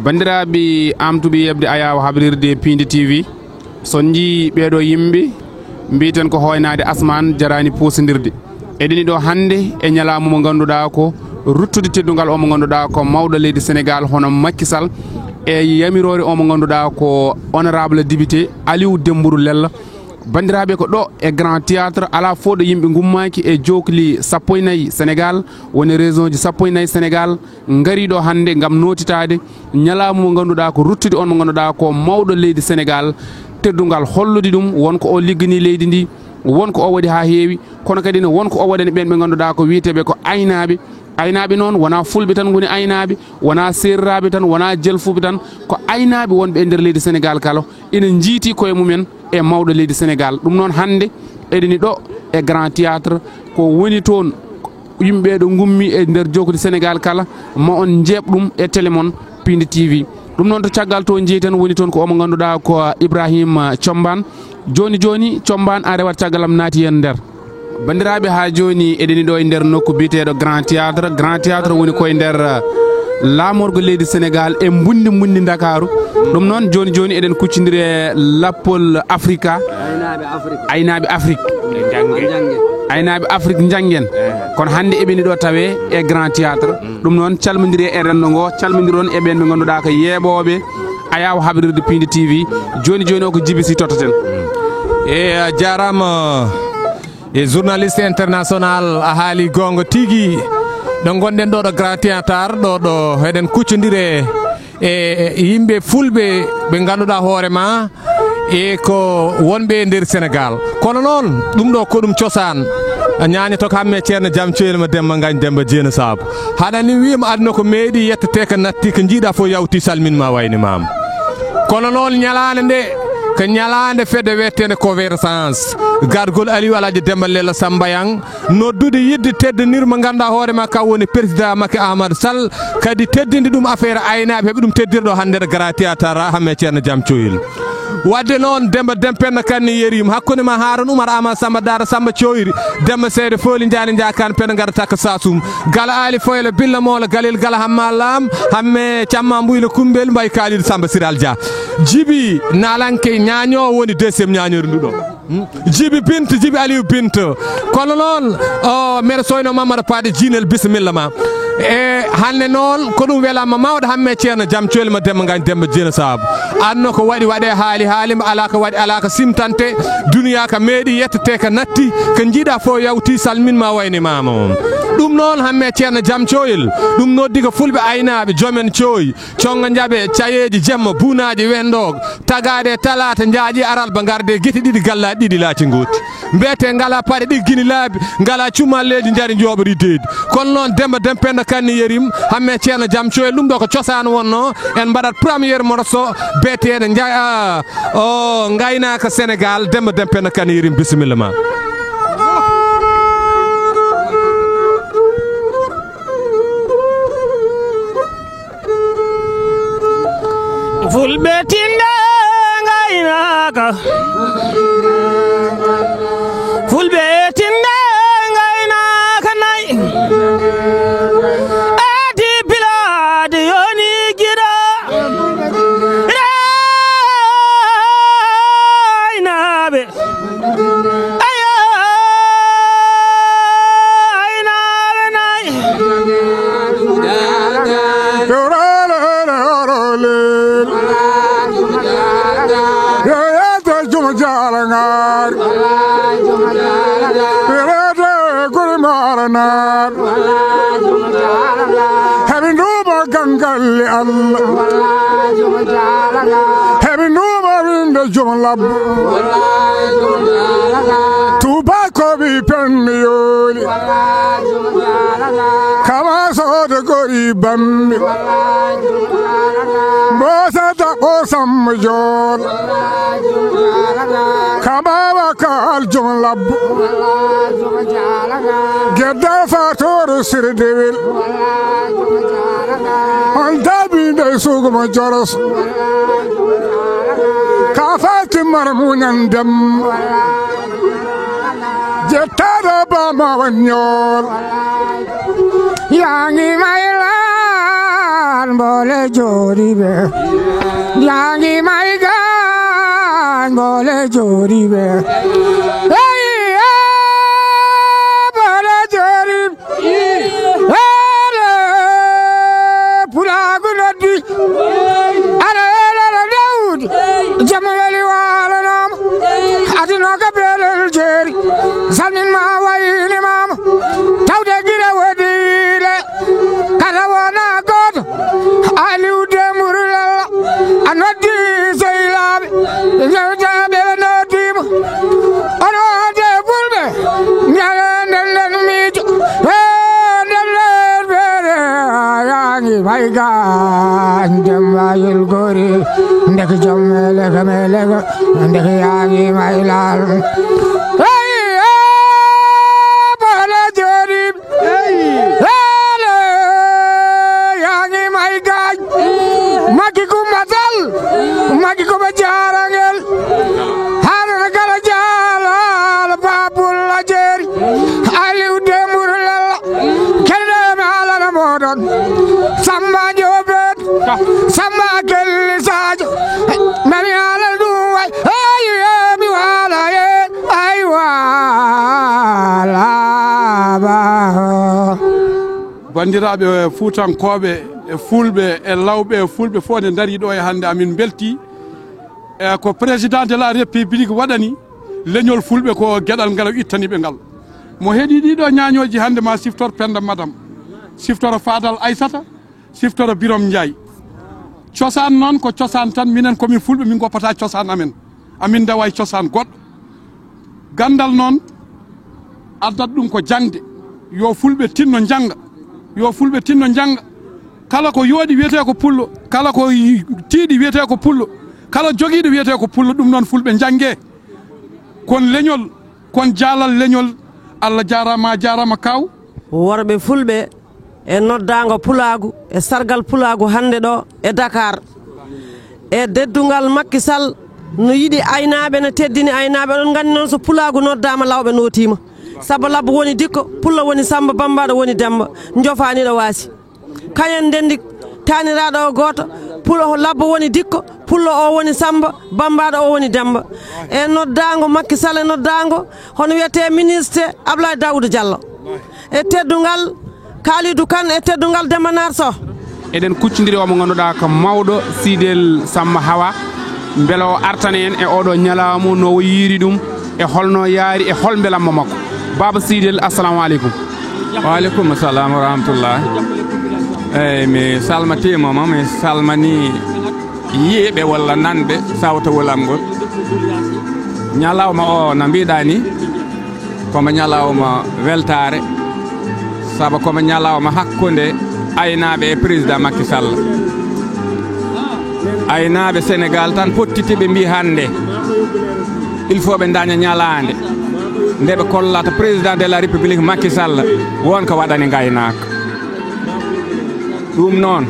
bandiraɓe amtuɓe yebde ayawa habrirde Pindi TV son jii ɓeɗo yimɓe mbiten ko hoynade asman jarani pusidirde eɗeni ɗo hande e ñalama mo ganduɗa ko ruttude teddugal o mo ganduɗa ko mawɗo leydi Sénégal hono Macky Sall e yamirore o mo ganduɗa ko honorable député Aliou Dembourou Lella bandiraɓe ko ɗo e Grand Théâtre ala fo ɗo yimɓe gummaki e jokli 14 Sénégal woni région ji 14 Sénégal ngari ɗo hande gam notitade ñalama mo ganduɗa ko ruttude on mo ganduɗa ko mawɗo leydi Sénégal teddugal hollude ɗum wonko o liggani leydi ndi wonko o waɗi ha heewi kono kadi ne wonko o waɗani ɓen ɓe ganduɗa ko witeɓe ko aynaɓe noon wona fulɓe tan goni aynaɓe wona serraɓe tan wona jelfuɓe tan ko aynaɓe wonɓe e nder leydi Sénégal kala ina jiiti koye mumen e mawɗo leydi Sénégal ɗum noon hande eɗeni ɗo e Grand Théâtre ko woni toon yimɓe ɗo gummi e nder jokkude Sénégal kala ma on jeeb ɗum e télé mon Pindi TV ɗum noon to caggal to jeeyten woni toon ko omo ganduɗa ko Ibrahima Thiombane joni Thiombane a rewat caggalam naati hen nder bandiraɓe ha joni eɗeni ɗo e nder nokku biteɗo Grand Théâtre woni koye nder lamorgo leydi Sénégal e mbundi Dakaru ɗum noon joni eɗen kuccidiri e lappol Africa aynaɓe Afrique janggen kono hande eɓeni ɗo tawe e Grand Théâtre ɗum noon calmodiri e rendo ngo calmodiron e ɓen ɓe ganduɗa ko yeeɓoɓe ayawa habrirde Pindi TV joni o ko jibisi tottaten e jarama e journaliste international a haali gonga tigui ɗo gonɗen ɗo ɗo Grand Théâtre ɗo eɗen kuccodire e yimɓe fulɓe ɓe ganduɗa hoorema e ko wonɓe e nder Sénégal kono noon ɗum ɗo ko ɗum cosaan ñaña to ko hamme ceerno jaam coylima Demba Gagne Demba Jeena Sabo haɗani wima aduna ko meeɗi yettete ko natti ko jiiɗa fof yawti salminma wayni mama kono noon ñalande nde ko ñalande fedde wettene convergence gargol Aliou Alaji Demba Lella Sambayang noddude yidde teddanirmo ganduɗa hoorema ka woni président Macky Amadou Sall kadi teddinde ɗum affaire aynaɓe heeɓe ɗum teddirɗo hande ɗo Grand Théâtre hamme ceerno jaam coyil wadde noon Demba Dempenno Kane yerima hakkude ma Harouna Oumar Amadou Samba Dara Samba Coyri Demba Seyde Foli Ndiani Ndiakane penda gara takka Sassoum gala Ali Foyle Billa Moola Galil gala Hamma Lam hamme Camma Mbuylo Kumbel mbay Kalidou Samba Siral Dia Djibi Nalanke ñaño woni deuxiéme ñañori nduɗo Djibi Aliou Binta kono noon o mbeɗa soyno Mamadou Pade Jinel bisimilla ma e hande noon ko ɗum welama mawɗo hamme ceerno jaam coylima Demba Gagne Demba Jeena Sabo anno ko waɗi waɗe haalima ala ko waɗi ala ko simtante duniya ka meeɗi yettete ko natti ko jiiɗa fof yawti salminma wayni mama on ɗum noon hamme ceerno jaam coyil ɗum noddi ko fulɓe aynaɓe joomen coyi congo jaaɓe cayeji jemma buunaji wendog tagade talata jaaƴi aralba garde guite ɗiɗi gallaɗi ɗiɗi laati gooti mbiyete ngala paɗe ɗiggini laabi ngala cumalleji jaari jooɓori deedi kono noon Demba Dempenno Kane yerim hamme ceerno jaam coyil ɗum ɗo ko cosaan wonno en mbaɗat premiére morceau beeteɗo gaynaka Sénégal Demba Dempenno Kane yerim bisimilla ma fulɓe tinde gaynaka fulɓe tinde gaynaka nayi adi bilade yoni giɗa aynaɓe aynaɓe nayi Having no more gangali Allah, having no more in the Jumlab, tobacco be penny, come on, so the gory bambi, Mosata or some major, come on, call Jumlab, get down for to Siri Devil. On Dabi de Suguma Joros Kafati Marmunan Dem Jetada Bama Wanyol Yangi Mailan bole joribe yangi maigan bole joribe hey bole jorib hele pulagu nodi ara daud jamali walanam adino ka belel jeri salmin ma wayni mam tawde gira wadile karawana god aliu demurula anodi seilabe jabe nodim ono de bulbe nyalen mijo yangi maiga ndem ayul gori ndek jamele gamele ndek yangi mailal bala jorib hele yangi maiga maki ko matal maki ko bajarangel harana kala jala babul ajeri aliu demurla kelle ala modon samba jobet samba kelli sajo mami ala duway ay mi wala ay wala ba bandiraɓe fuutankoɓe e fulɓe e lawɓe e fulɓe fof ne dari ɗo e hannde amin belti e ko président de la république waɗani leñol fulɓe ko gueɗal ngal ittaniɓe ngal mo heeɗi ɗiɗo ñañoji hannde ma siftor penda madam siftoro Fadal Aissata siftoro Birom Ndiaye cosaan noon ko cosaan tan minen komin fulɓe min goppata cosaan amin dawa cosaan goɗɗo gandal noon addat ɗum ko jangde yo fulɓe tinno janga yo fulɓe tinno janga kala ko yooɗi wiyete ko pullo kala ko tiiɗi wiyete ko pullo kala jogiiɗo wiyete ko pullo ɗum noon fulɓe jange kon leñol kon jaalal leñol Allah jarama kaw worɓe fulɓe e noddago pulagu e sargal pulagu hande ɗo e Dakar e deddungal Macky Sall no yiɗi aynaɓe no teddini aynaɓe ɗon gandi noon so pulagu noddama lawɓe notima saabu labbo woni dikko pullo woni Samba Bambaɗo woni Demba jofaniɗo waasi kañen ndendi taniraɗo o goto pulo labbo woni dikko pullo o woni Samba Bambaɗo o woni Demba e noddago Macky Sall e noddago hono wiyete ministre Abdoulaye Daouda Diallo e teddungal Kalidou Kane e teddungal Demba Nar Sow eɗen kuccodiri omo ganduɗa ko mawɗo Sidel Samba Hawa beela o artane en e oɗo ñalamu no yiiri ɗum e holno yaari e hol beelamma makko Baba Sidel assalamu aleykum. Waaleykum assalam wa rahmatullah. Eyyi mi salmatimama mi salmani yiiɓe walla nanɓe sawtowolam ngol ñalawma o no mbiɗa ni komo ñalawma weltare saabu komo ñalawma hakkude aynaɓe e président Macky Sall aynaɓe Sénégal tan pottitiɓe mbi hande il faut ɓe daña ñalande nde ɓe kollata président de la république Macky Sall wonko waɗani gaynaka ɗum noon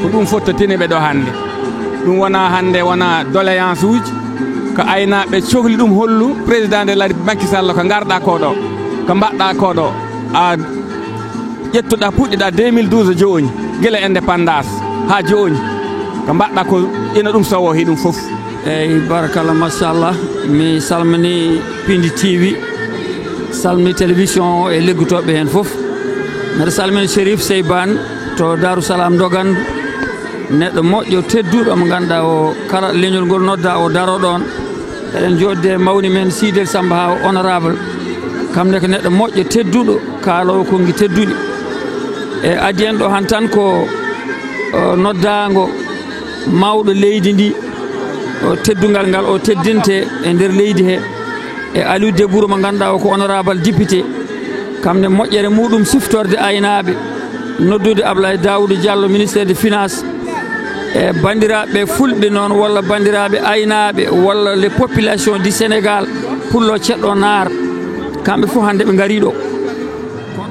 ko ɗum fottotiniɓe ɗo hande ɗum wona hande wona doléance uji ko aynaɓe cohli ɗum hollu président de la république Macky Sall ko garɗa koɗo ko mbaɗɗa koɗo a ƴettuɗa puɗɗiɗa 2012 joni guila indépendance ha joni ko mbaɗɗa ko ina ɗum sowohi ɗum foof. eyyi barakallah machallah mi salmini Pindi TV salmini télévision e liggotoɓe hen foof mbiɗa salmini Chérif Seybane to Darussalam Dogandu neɗɗo moƴƴo tedduɗo mo ganduɗa o kala leñol ngol nodda o daro ɗon eɗen jodde mawni men Sidel Samba Hawa honorable kamne ko neɗɗo moƴƴo tedduɗo kaalowo kongi tedduɗi e addi en ɗo han tan ko noddago mawɗo leydi ndi o teddungal ngal o teddinte e nder leydi he e Aliou Debouro mo ganduɗa o ko honorable député kamne moƴƴere muɗum siftorde aynaɓe noddude Abdoulaye Daouda Diallo ministére des finances e bandiraɓe fulɓe noon walla bandiraɓe aynaɓe walla les populations du Sénégal pullo ceɗɗo naar kamɓe fof hande ɓe gari ɗo.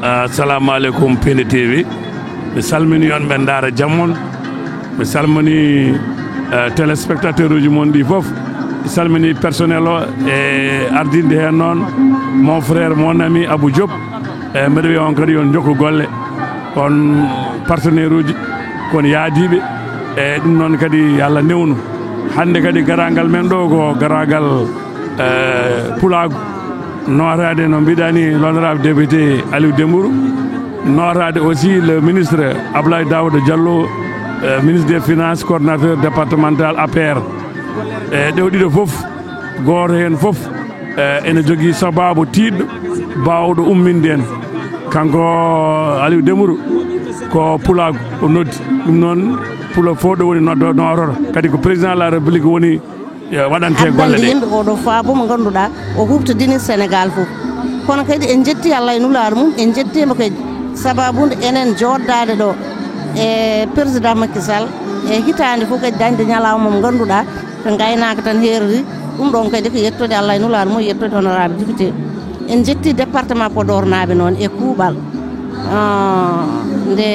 Assalamu aleykum Pindi TV mi salmini on ɓe daara jammon mi salmini téléspectateur uji mon ɗi foof mi salmini personnel o e ardinde hen noon mon frère mon ami Abou Diop e mbeɗa wiya on kadi yon jokku golle on partenaire uji kono yaadiɓe e ɗum noon kadi Allah newnu hande kadi garagal men ɗo ko garagal pulagu notade no mbiɗani l'honorable député Aliou Dembourou notade aussi le ministre Abdoulaye Daouda Diallo ministre des finances coordinateur départemental APR e ɗew ɗiɗo fof goto hen fof ene jogui sababu tiɗɗo bawɗo umminde en kanko Aliou Dembourou ko pulagu o noddi ɗum noon pulo fo ɗo woni notoro kadi ko président de la république woni waɗante golle ɗe yimɓe oɗo faabo mo ganduɗa o huftodini sénégal fof kono kadi en jetti Allah e nulaɗo mum en jettima kadi sababude enen joddade ɗo e président Macky Sall e hitande fof kadi dañde ñalawma mo ganduɗa ko gaynaka tan heerori ɗum ɗon kadi ko yettode Allah e nulaɗo mum yettode honorable député en jetti département Podor naaɓe noon e kuuɓal nde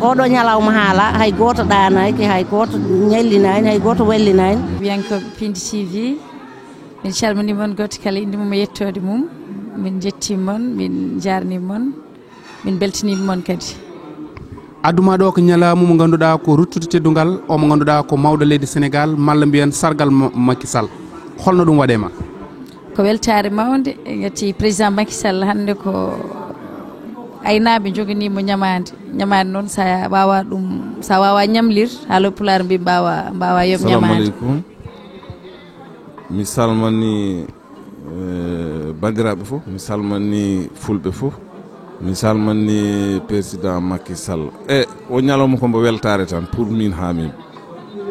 oɗo ñalawma haala hay goto ɗanaki hay goto ñallinani hay goto wallinani wiyanko Pindi TV min calminimon goto kala inde mum e yettode mum min jettimon min jarnimon min beltinimon kadi adduma ɗo ko ñalamu mo ganduɗa ko ruttude teddugal o mo ganduɗa ko mawɗo leydi Sénégal malla mbiyen sargal Macky Sall holno ɗum waɗema ko weltare mawde gati président Macky Sall hande ko aynaɓe joganimo ñamade noon sa wawa ɗum sa wawa ñamlir haalo pular mbi mbawa yob ñamade. Assalamu aleykum mi salmani bandiraɓe fof mi salmani fulɓe fof mi salmani président Macky Sall e o ñalawma kombo weltare tan pour min ha min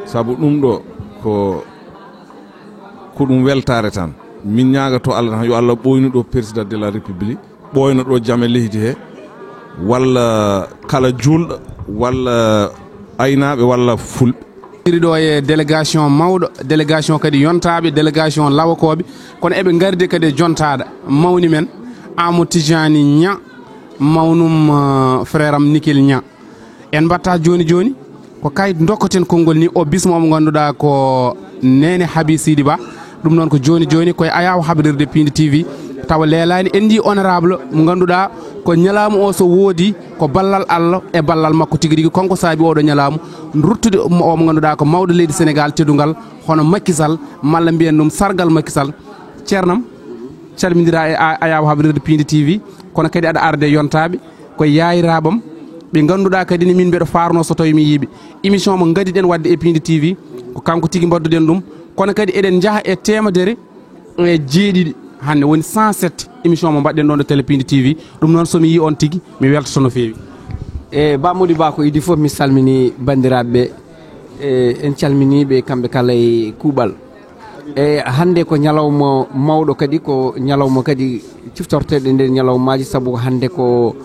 saabu ɗum ɗo ko ɗum weltare tan min ñagato Allah tan yo Allah ɓoynu ɗo président de la république ɓoyno ɗo jaam e leydi he walla kala julɗo walla aynaɓe walla fulɓe iri ɗo e délégation mawɗo délégation kadi yontaɓe délégation lawakoɓe kono eɓe gardi kadi jontaɗa mawni men Amadou Tidiani Niang mawnum frère am Nikil Niang en mbatta joni ko kayit dokkoten konngol ni o bismo mo ganduɗa ko Nene Habi Sidi Ba ɗum noon ko joni koye ayaw habrirde Pindi TV tawa leelani en ji honorable mo ganduɗa ko ñalamu o so woodi ko ballal Allah e ballal makko tigui rigui konko saabi oɗo ñalamu ruttude o mo ganduɗa ko mawɗo leydi Sénégal teddugal hono Macky Sall malla mbiyen ɗum sargal Macky Sall ceernam calmidira e ayaw habrirde Pindi TV kono kadi aɗa arde yontaɓe koye yayirabam ɓe ganduɗa kadi ni min mbeɗo farno so tawi mi yiiɓe émission mo gadiɗen wadde e Pindi TV ko kanko tigui mbadduɗen ɗum kono kadi eɗen jaaha e temedere e jeeɗiɗi hande woni 107 émission mo mbaɗɗen ɗon ɗo télé Pindi TV ɗum noon somi yi on tigui mi weltoto no fewi e Bamodi Ba ko idi fof mi salmini bandiraɓe en calminiɓe kamɓe kala e kuuɓal e hande ko ñalawma mawɗo kadi ko ñalawma kadi ciftorteɗe nder ñalawmaji saabu hande ko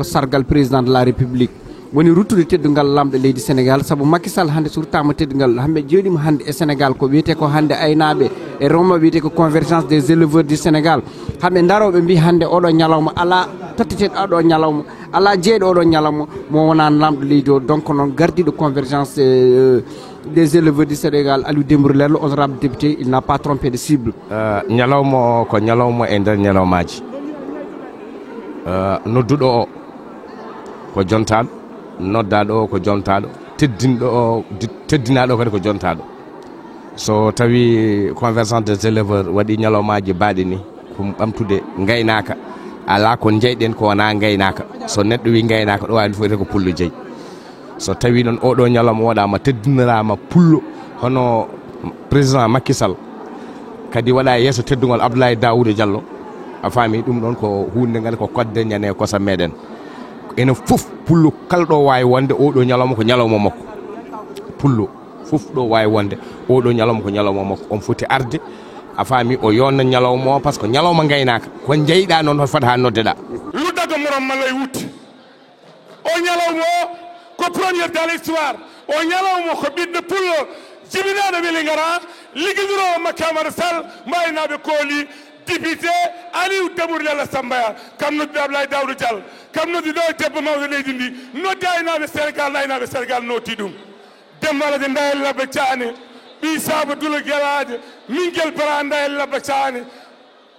sargal président de la république woni ruttude teddugal lamɗo leydi Sénégal saabu Macky Sall hande so ruttama teddugal hamɓe jeeɗima hande e Sénégal ko wiyete ko hande aynaɓe e roma wiyete ko convergence des éleveurs du Sénégal hamɓe daroɓe mbi hande oɗo ñalawma ala totteteɗo oɗo ñalawma ala jeeɗo oɗo ñalawma mo wona lamɗo leydi o donc noon gardiɗo convergence des éleveurs du Sénégal Aliou Dembourou Lello honorable député il n'a pas trompé de cible ñalawma ko ñalawma e nder ñalawmaji nodduɗo o ko jontaɗo noddaɗo o ko jontaɗo teddinɗo o teddinaɗo kadi ko jontaɗo so tawi convergence des éleveurs waɗi ñalawmaji baɗi ni ko ɓamtude gaynaka ala ko jeyɗen ko wona gaynaka so neɗɗo wi gaynaka ɗo wani fof ko pullo jeeyi so tawi noon oɗo ñalawma waɗama teddinirama pullo hono président Macky Sall kadi waɗa yesso teddugol Abdoulaye Daouda Diallo a faami ɗum ɗon ko hunde gandi ko kodde ñane kosa meɗen ene fof pullo kala ɗo wawi wonde oɗo ñalawma ko ñalawma makko pullo fof ɗo wawi wonde oɗo ñalawma ko ñalawma makko on foti arde a faami o yonna ñalawma o par ce que ñalawma gaynaka ko jeyɗa noon hoto fata ha noddeɗa luddago morom mallay wutti o ñalawma o ko premier dans l'histoire o ñalawma ko ɓiɗɗo pullo jibinaɗo weeli gara ligguidiro Macky Amadou Sall mbaynaɓe kooli député Aliou Dembourou Lello Sambaya kam noddi Abdoulaye Daouda Diallo kam noddi ɗo debbo mawɗo leydi ndi noddi aynaɓe Sénégal noti ɗum dembalade ndayel labba caane ɓi saba dulo guelade mingel bara ndayel labba caane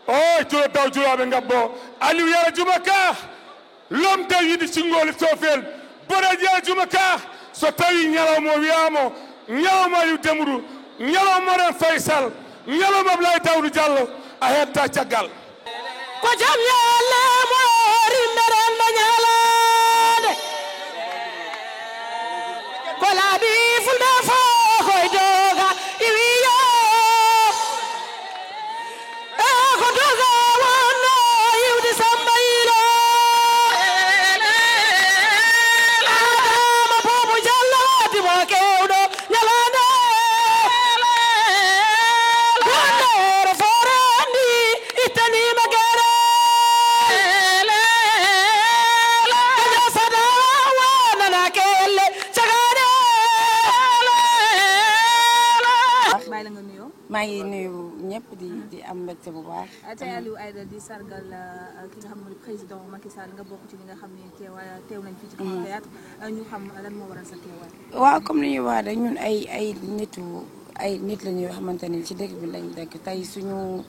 o culo taw juloɓe gabbo Aliou yara juma ka lomta yiɗi cingoli sofel boɗa jeeya juma ka so tawi ñalawma wiyamo ñalawma yu demru ñalawma ren faysal ñalawma Abdoulaye Daouda Diallo a hetta caggal ko jam yalle mo rinderen na ñalade ko laabi fulɓe fo koye doga iwiyo e ko doga wonno yiwde samba yilo adama bomo Diallo wadimo kewɗo ñalade wondere forandi ittanima gere kaña sada wonana kelle cagade maa ngi nuyu ñëpp di am mbégte bu baax. tey Aliou Aïda di sargal ki nga xam ne président Macky Sall nga bokk ci li nga xam ne teew nañ fii ci Grand Théâtre ñu xam lan moo waral sa teewaay. waaw comme ni ñuy wax rek ñun ay nit la ñuy xamante ne ci dëkk bi lañ dëkk tey suñu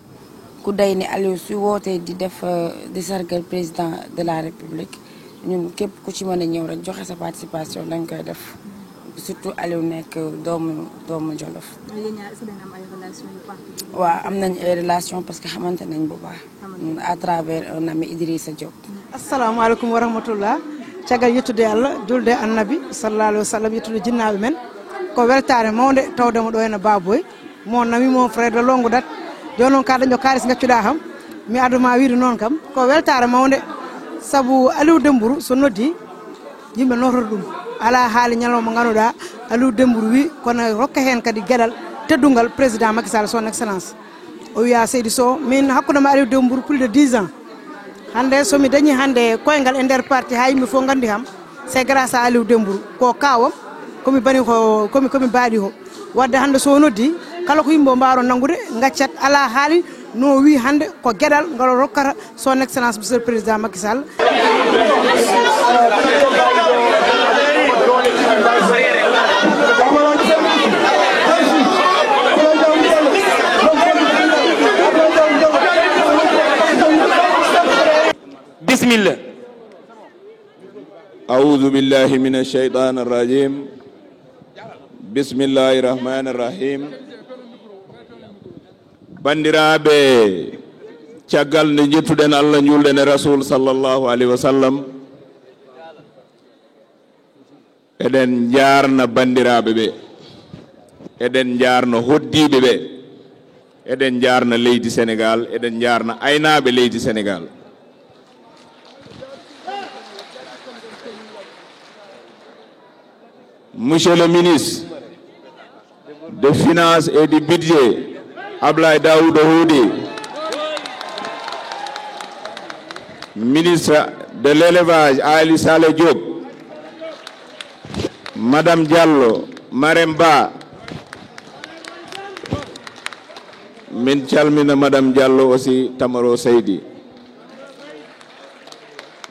ku day ni Aliou su wootee di def di sargal président de la République ñun képp ku ci mën a ñëw rek joxe sa participation dañ koy def. surtout Aliou nekk doomu Jolof. waaw am nañ ay relation parce que xamante nañ bu baax. à travers un ami Idrissa Diop. assalamualeykum wa rahmatullah caggal yettude Allah julde annabi sallallahu alaihi wasallam yettude jinnaaɓe men ko weltare mawde tawdemo ɗo henna baboy mo nami mo frère de longue date joni noon ka dañƴo kalis gaccuɗa kam mi aduma wiide noon kam ko weltare mawde saabu Aliou Dembourou so noddi yimɓe nototo ɗum ala haali ñalawma ganduɗa Aliou Dembourou wi kono rokka hen kadi gueɗal teddungal président Macky Sall son excellence o wiya Seydou Sow min hakkudema Aliou Dembourou plus de 10 ans hande somi dañi hande koyngal e nder parti ha yimɓe fof gandi kam c'est grâce à Aliou Dembourou ko kawam komi bani ko komi baɗi ko wadde hande so noddi kala ko yimɓe mbaro nangude gaccat ala haali no wi hande ko gueɗal ngal rokkata son excellence monsieur le président Macky Sall. bismillah a'udhu billahi minash shaitanir rajim bismillahir rahmanir rahim bandiraɓe caggal nde jettuɗen Allah julden e rasul sallallahu alaihi wasallam eɗen jarna bandiraɓe ɓe eɗen jarna hoddiɓe ɓe eɗen jarna leydi Sénégal eɗen jarna aynaɓe leydi Sénégal. Monsieur le ministre des Finances et du Budget, Abdoulaye Daouda Diallo, ministre de l'Élevage, Ali Saleh Diop, Madame Diallo, Maremba, min calmina Madame Diallo aussi Tamaro Seydi,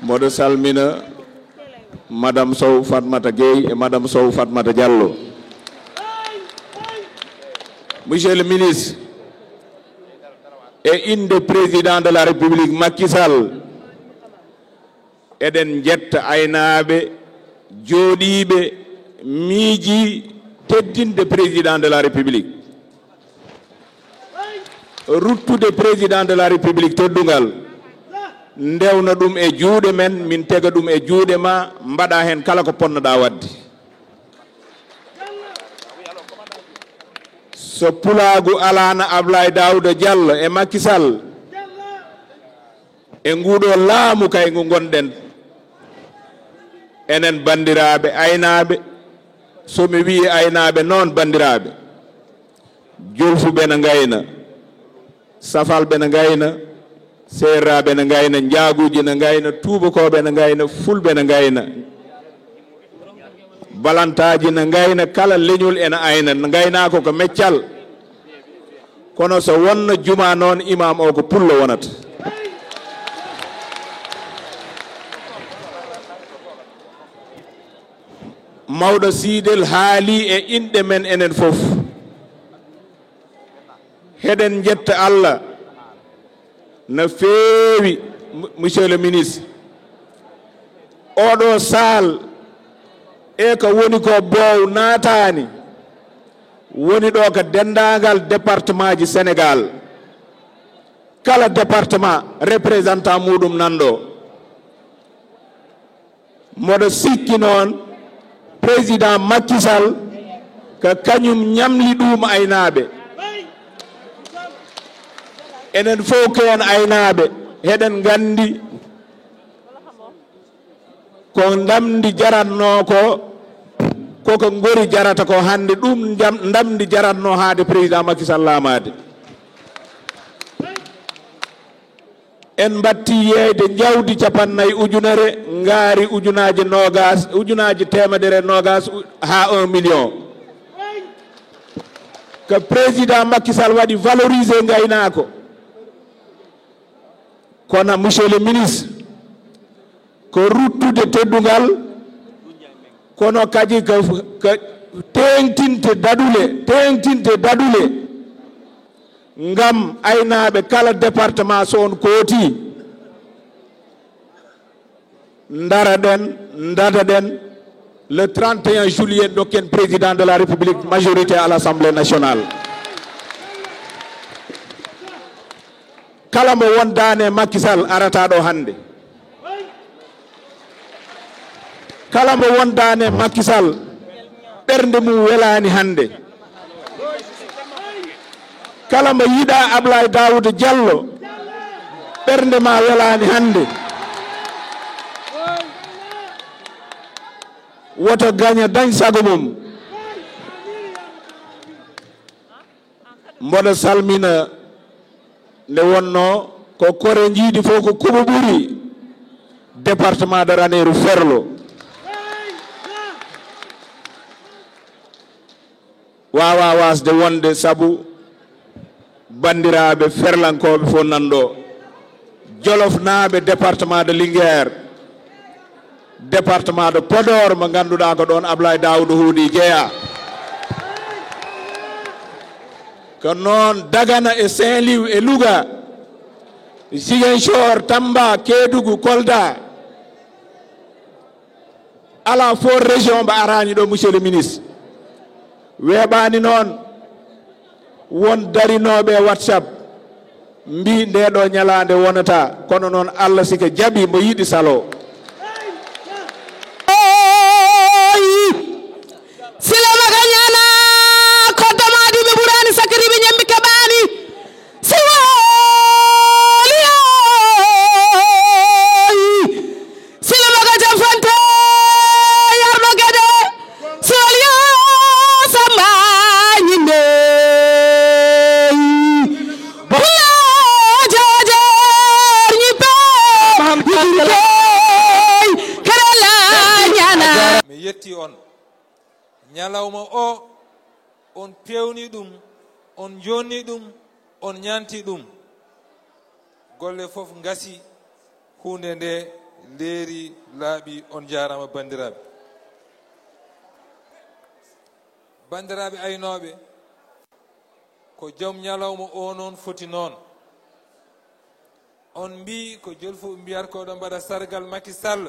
modo salmina Madame Sow Fatmata Gueye et Madame Sow Fatmata Diallo. Monsieur le ministre, et une des présidents de la République Macky Sall, eden jetta aynaɓe jooɗiɓe miiji teddinde président de la République. Ruttude président de la République teddungal ndewna ɗum e juuɗe men min tega ɗum e juuɗe ma mbaɗa hen kala ko ponnoɗa wadde. So pulaagu alana Abdoulaye Daouda Diallo e Macky Sall e nguuɗo laamu kay ngu gonɗen enen bandiraɓe aynaɓe somi wi aynaɓe noon bandiraɓe jolfuɓe ne gayna safalɓe ne gayna serraɓe ne gayna jaaguji ne gayna tubakoɓe ne gayna fulɓe ne gayna balantaji ne gayna kala leñol ene ayna ne gaynako ko meccal kono so wonno juma noon imam o ko pullo wonata. Mawɗo Siidel haali e inɗe men enen fof heɗen jetta Allah no feewi. Monsieur le ministre, oɗo saal e ko woni ko bow naatani woni ɗo ko dendagal département ji Sénégal kala département représentant muɗum nanɗo moɗo sikki noon président Macky Sall ko kañum ñamli ɗum aynaɓe enen fof ko en aynaɓe heɗen gandi ko ndamdi jaratno koko ngori jarata ko hande ɗum ndamdi jaratno haade président Macky Sall lamade en batti yeyde jawdi 50 ujunere ngaari ujunaje nogas ujunaje temedere nogas ha 1 million que président Macky Sall waɗi valoriser gaynako kono monsieur le ministre ko ruttude teddugal kono kadi ko tengtinte dadule ngam aynaɓe kala département so on kooti dada den le 31 juillet dokken président de la République majorité à l'Assemblée nationale kala mo wondane Macky Sall arata ɗo hande kala mo wondane Macky Sall ɓernde mum welani hande kala mo yiɗa Ablaye Daouda Diallo ɓernde ma welani hande woto gaña dañ sago mum mboɗo salmina nde wonno ko kore jiiɗi fof ko kuɓo ɓuuri département de Ranérou Ferlo wawa wasde wonde sabu bandiraɓe ferlankoɓe fof nanɗo Jolof naaɓe département de Linguère département de Podor mo ganduɗa ko ɗon Ablaye Daouda huuɗi jeeya ko noon Dagana e Saint-Louis e Louga Ziguinchor Tamba Kédougou Kolda ala fof région mba arani ɗo monsieur le ministre weeɓani noon won darinoɓe WhatsApp mbi ndeɗo ñalande wonata kono noon Allah sike jaaɓi mo yiɗi salo silama ka ñana koddamadi ɓe ɓurani sakiri ɓe ñambi keɓani silama ka jam fante yarɗo gueɗe siwoliyo samba ñinde mi yetti on ñalawma o on pewni ɗum on jonni ɗum on ñanti ɗum golle fof gasi hunde nde leeri laaɓi on jarama bandiraɓe aynoɓe ko joom ñalawma o noon foti noon on mbi ko jolfu mbiyat koɗo mbaɗa sargal Macky Sall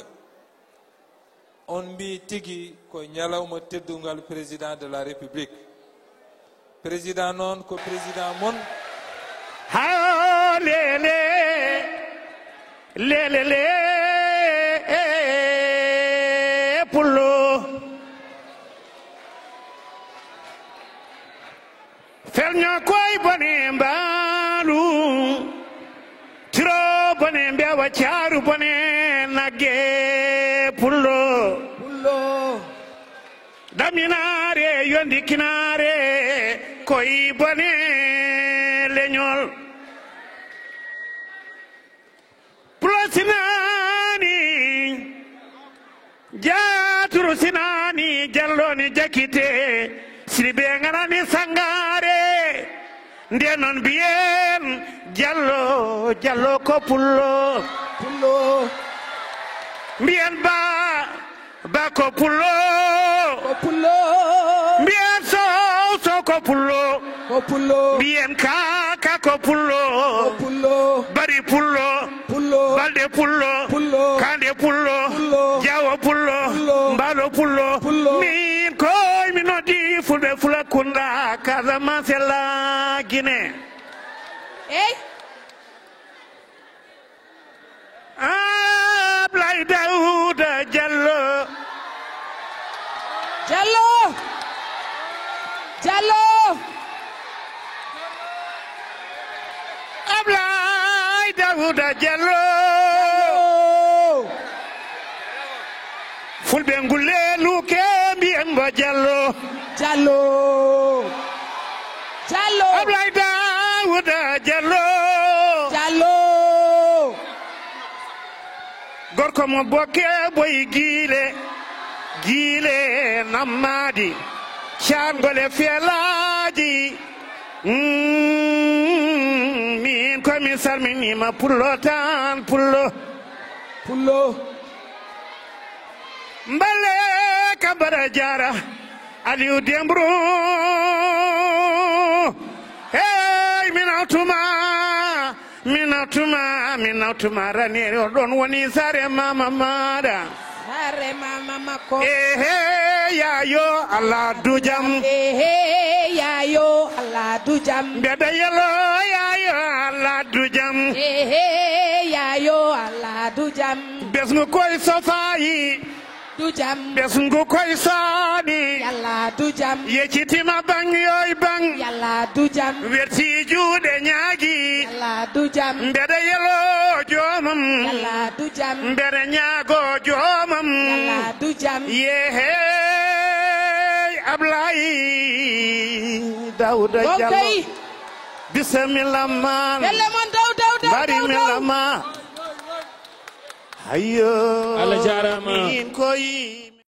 on mbi tigi ko ñalawma teddungal président de la République président noon ko président mon ha lele pullo ferña koy bone mbalu tiro bone mbewa caaru bone nagge pullo daminare yondi kinare koy bone leñol pullo sinani jaturu sinani jalloni jakite siribe nganani sangare nde non biyen jallo ko pullo mbiyen ba ko pullo mbiyen so ko pullo mbiyen ka ko pullo bari pullo balde pullo kande pullo jawo pullo mbalo pullo min koy mi noddi fulɓe fula kunda Casamance la Guinée Ablaye Daouda Diallo Ablaye Daouda Diallo fulɓe ngulle luke mbiyen mbo Diallo Ablaye Daouda Diallo gorko mo bokke boyi giile nammadi caangole feelaaji min komi salminima pullo tan pullo mballe kabara jara Aliou Dembrou hey minawtuma raneri o ɗon woni sare mama maɗa yayo Allah dujam mbeɗa yelo yayo Allah dujam besngu koye sofayi besngu koye saani yeccitima bang yoy bang werti juuɗe ñaagi mbeɗa yelo jomam mbeɗa ñaago jomam yehey Ablaye Daouda Diallo bisimilla man bari milama hayyo Allah jarama min koyi